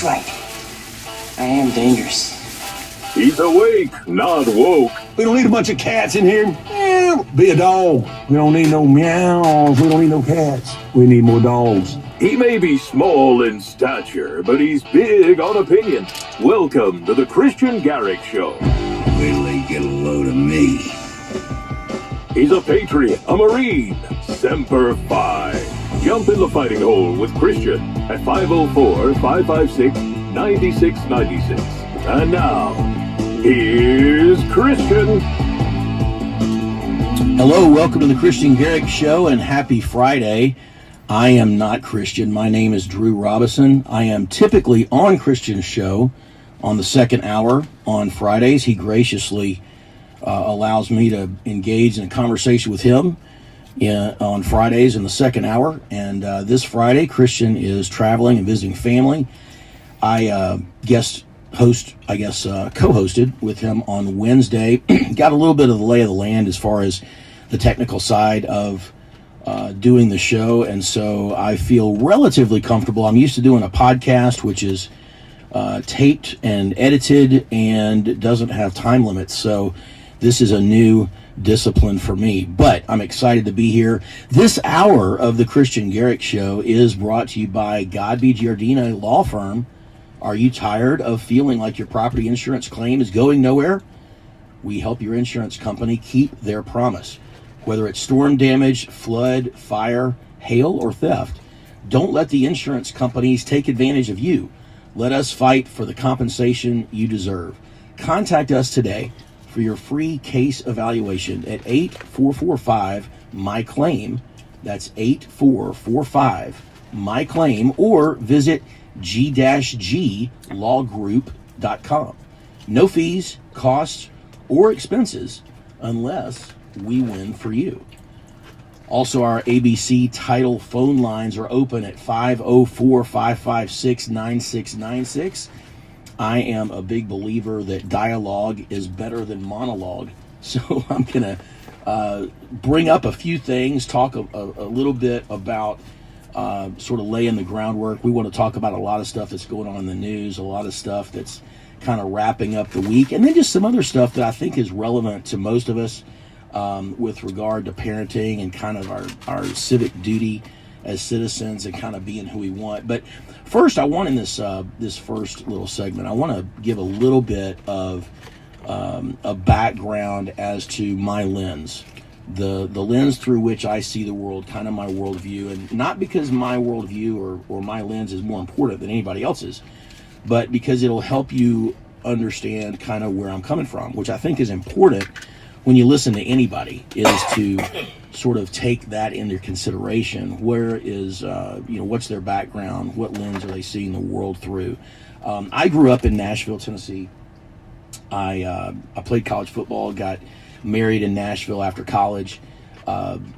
Right. I am dangerous. He's awake, not woke. We don't need a bunch of cats in here. Be a dog. We don't need no meows. We don't need no cats. We need more dogs. He may be small in stature, but he's big on opinion. Welcome to the Kristian Garic Show. Wait till they get a load of me. He's a patriot, a Marine, Semper Fi. Jump in the fighting hole with Kristian at 504-556-9696. And now, here's Kristian. Hello, welcome to the Kristian Garic Show, and happy Friday. I am not Kristian. My name is Drew Robison. I am typically on Kristian's show on the second hour on Fridays. He graciously allows me to engage in a conversation with him on Fridays in the second hour. And this Friday, Kristian is traveling and visiting family. I co-hosted with him on Wednesday. Got a little bit of the lay of the land as far as the technical side of doing the show, and so I feel relatively comfortable. I'm used to doing a podcast, which is taped and edited and doesn't have time limits, so this is a new discipline for me, but I'm excited to be here. This hour of the Kristian Garic Show is brought to you by Godby Giardina Law Firm. Are you tired of feeling like your property insurance claim is going nowhere? We help your insurance company keep their promise. Whether it's storm damage, flood, fire, hail, or theft, don't let the insurance companies take advantage of you. Let us fight for the compensation you deserve. Contact us today for your free case evaluation at 8445-MY-CLAIM. That's 8445-MY-CLAIM, or visit g-glawgroup.com. No fees, costs, or expenses unless we win for you. Also, our ABC title phone lines are open at 504-556-9696. I am a big believer that dialogue is better than monologue, so I'm going to bring up a few things, talk a little bit about sort of laying the groundwork. We want to talk about a lot of stuff that's going on in the news, a lot of stuff that's kind of wrapping up the week, and then just some other stuff that I think is relevant to most of us with regard to parenting and kind of our civic duty as citizens and kind of being who we want. But first, I want in this first little segment, I want to give a little bit of a background as to my lens. The lens through which I see the world, kind of my worldview, and not because my worldview or my lens is more important than anybody else's, but because it'll help you understand kind of where I'm coming from, which I think is important when you listen to anybody, is to sort of take that into consideration. Where is, what's their background? What lens are they seeing the world through? I grew up in Nashville, Tennessee. I played college football, got married in Nashville after college.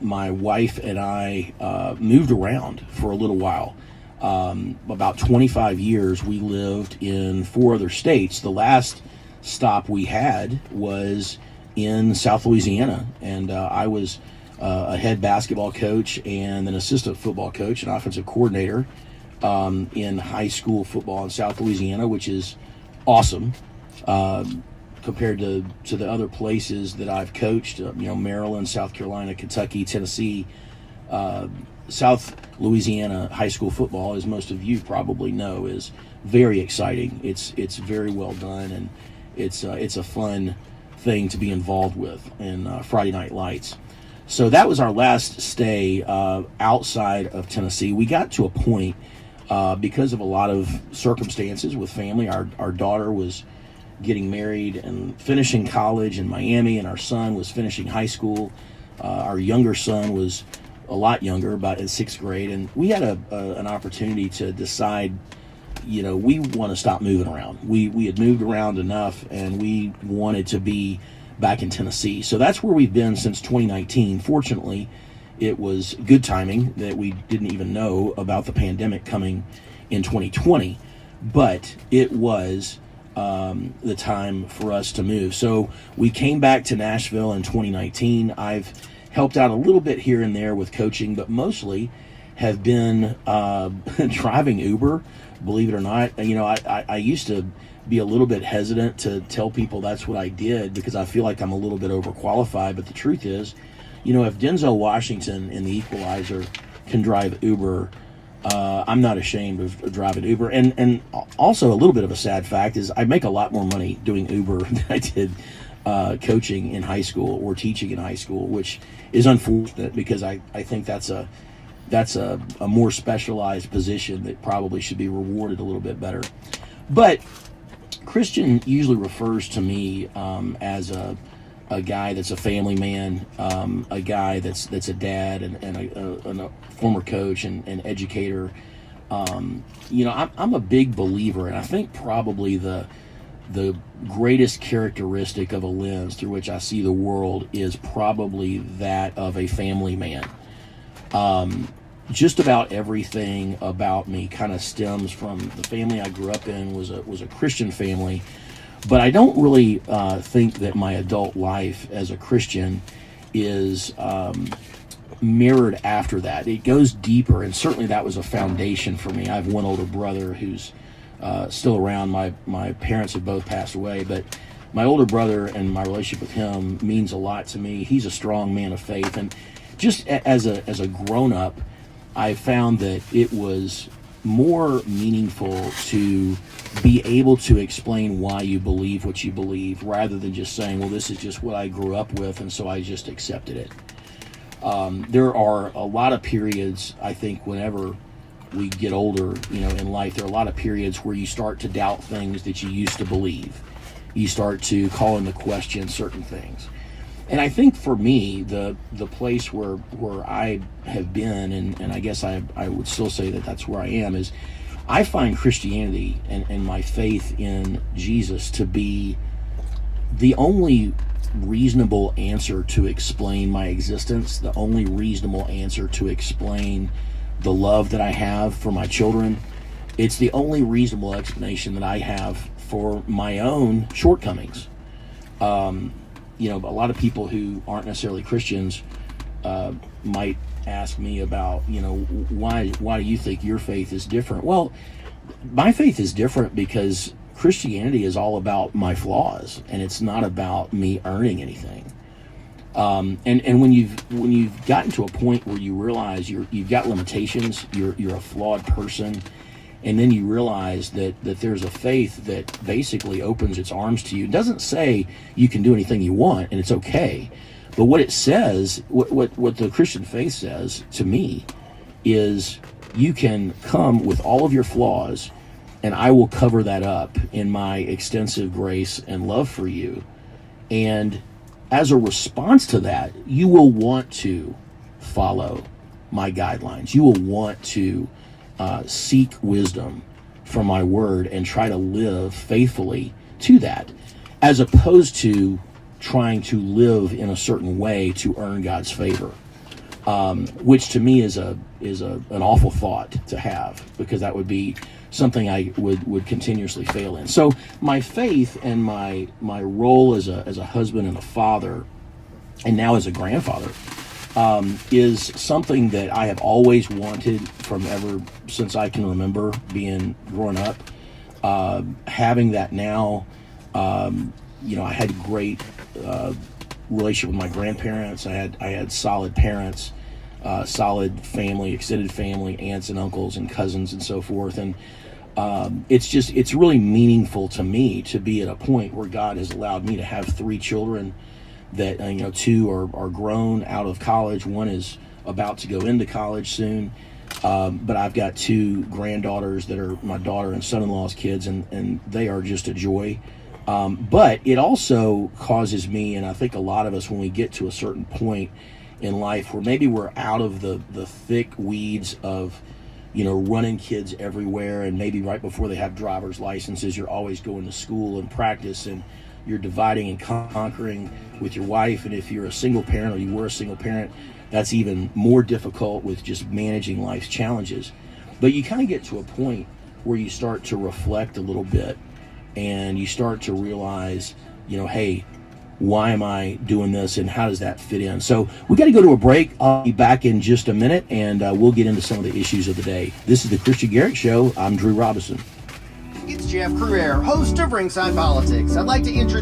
My wife and I moved around for a little while. About 25 years we lived in 4 other states. The last stop we had was in South Louisiana, and I was a head basketball coach and an assistant football coach and offensive coordinator in high school football in South Louisiana, which is awesome. Compared to the other places that I've coached, Maryland, South Carolina, Kentucky, Tennessee, South Louisiana high school football, as most of you probably know, is very exciting. It's very well done, and it's a fun thing to be involved with in Friday Night Lights. So that was our last stay outside of Tennessee. We got to a point because of a lot of circumstances with family. Our daughter was getting married and finishing college in Miami, and our son was finishing high school. Our younger son was a lot younger, about in 6th grade, and we had an opportunity to decide, we want to stop moving around. We had moved around enough, and we wanted to be back in Tennessee. So that's where we've been since 2019. Fortunately, it was good timing that we didn't even know about the pandemic coming in 2020, but it was the time for us to move. So we came back to Nashville in 2019. I've helped out a little bit here and there with coaching, but mostly have been driving Uber believe it or not. I used to be a little bit hesitant to tell people that's what I did because I feel like I'm a little bit overqualified. But the truth is, if Denzel Washington in The Equalizer can drive Uber, I'm not ashamed of driving Uber. And also a little bit of a sad fact is I make a lot more money doing Uber than I did coaching in high school or teaching in high school, which is unfortunate because I think that's a more specialized position that probably should be rewarded a little bit better. But Kristian usually refers to me as a guy that's a family man, a guy that's a dad and a former coach and educator. I'm a big believer, and I think probably the greatest characteristic of a lens through which I see the world is probably that of a family man. Just about everything about me kind of stems from the family I grew up in was a Christian family, but I don't really think that my adult life as a Christian is mirrored after that. It goes deeper, and certainly that was a foundation for me. I have one older brother who's still around. My parents have both passed away, but my older brother and my relationship with him means a lot to me. He's a strong man of faith, and just as a grown-up, I found that it was more meaningful to be able to explain why you believe what you believe rather than just saying, well, this is just what I grew up with, and so I just accepted it. There are a lot of periods, I think, whenever we get older, in life, there are a lot of periods where you start to doubt things that you used to believe. You start to call into question certain things. And I think for me, the place where I have been, and I guess I would still say that that's where I am, is I find Christianity and my faith in Jesus to be the only reasonable answer to explain my existence, the only reasonable answer to explain the love that I have for my children. It's the only reasonable explanation that I have for my own shortcomings. A lot of people who aren't necessarily Christians might ask me about, why do you think your faith is different? Well, my faith is different because Christianity is all about my flaws, and it's not about me earning anything. And when you've gotten to a point where you realize you've got limitations, you're a flawed person, and then you realize that there's a faith that basically opens its arms to you. It doesn't say you can do anything you want and it's okay, but what it says, what the Christian faith says to me, is you can come with all of your flaws, and I will cover that up in my extensive grace and love for you. And as a response to that, you will want to follow my guidelines. You will want to seek wisdom from my word and try to live faithfully to that, as opposed to trying to live in a certain way to earn God's favor, which to me is an awful thought to have, because that would be something I would continuously fail in. So my faith and my role as a husband and a father, and now as a grandfather, is something that I have always wanted from ever since I can remember growing up. Having that now, I had a great relationship with my grandparents. I had solid parents, solid family, extended family, aunts and uncles and cousins and so forth. And it's really meaningful to me to be at a point where God has allowed me to have 3 children that, 2 are grown out of college. One is about to go into college soon. But I've got 2 granddaughters that are my daughter and son-in-law's kids, and they are just a joy. But it also causes me, and I think a lot of us, when we get to a certain point in life where maybe we're out of the thick weeds of, running kids everywhere, and maybe right before they have driver's licenses, you're always going to school and practice, and you're dividing and conquering with your wife. And if you're a single parent, or you were a single parent, that's even more difficult with just managing life's challenges. But you kind of get to a point where you start to reflect a little bit, and you start to realize, hey, why am I doing this, and how does that fit in? So we got to go to a break. I'll be back in just a minute, and we'll get into some of the issues of the day. This is the Kristian Garic Show. I'm Drew Robison. It's Jeff Cruere, host of Ringside Politics. I'd like to introduce